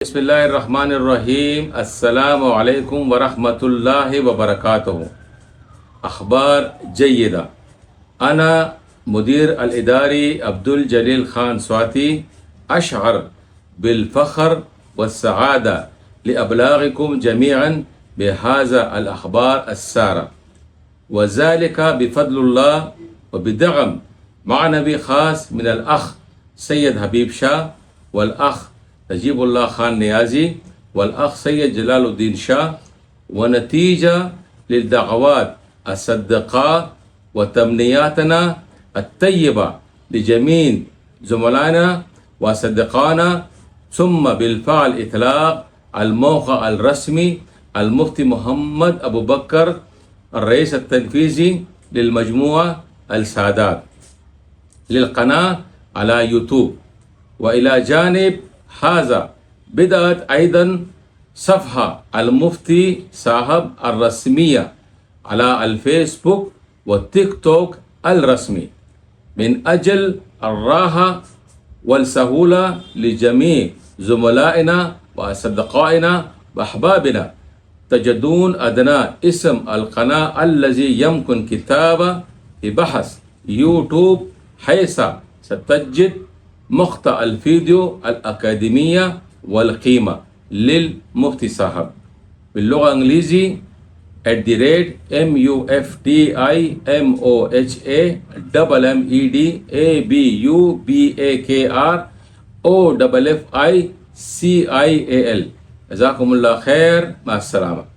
बिस्मिल्लाहिर्रहमानिर्रहीम। अस्सलामु अलैकुम वरहमतुल्लाहि वबरकातुहू। अखबार जय्यदा। अना मुदीर अल-इदारी अब्दुल जलील खान स्वाती अशअर बिल-फ़ख्र वस्सआदा लिअबलागिकुम जमीअन बिहाज़ा अल-अखबार अस्सारा वज़ालिका बिफ़ज़लिल्लाह व बिदअम मानवी ख़ास मिनल अख़ सैयद हबीब शाह वल अख़ नजीबुल्लाह खान नियाज़ी वल अख़ सैयद जलालुद्दीन शाह व नतीजा लिल-दअवात अस्सदक़ा व तमनियातना अत-तय्यबा लिजमीन ज़ुमलाना व सदक़ाना सुम्मा बिल-फ़अल इतलाक़ अल-मौक़अ अल-रस्मी अल-मुफ्ती मोहम्मद अबू बकर الرئيس التنفيذي للمجموعة السادات للقناة على يوتيوب. وإلى جانب هذا بدأت أيضا صفحة المفتي صاحب الرسمية على الفيسبوك والتيك توك الرسمي من أجل الراحة والسهولة لجميع زملائنا وأصدقائنا وأحبابنا. تجدون أدنى اسم القناة الذي يمكن كتابة ببحث يوتيوب، حيث ستجد مقطع الفيديو الأكاديمية والقيمة للمفتي صاحب باللغة الإنجليزية @MUFTIMOHAMMEDABUBAKR OFFICIAL. جزاكم الله خير، مع السلامة.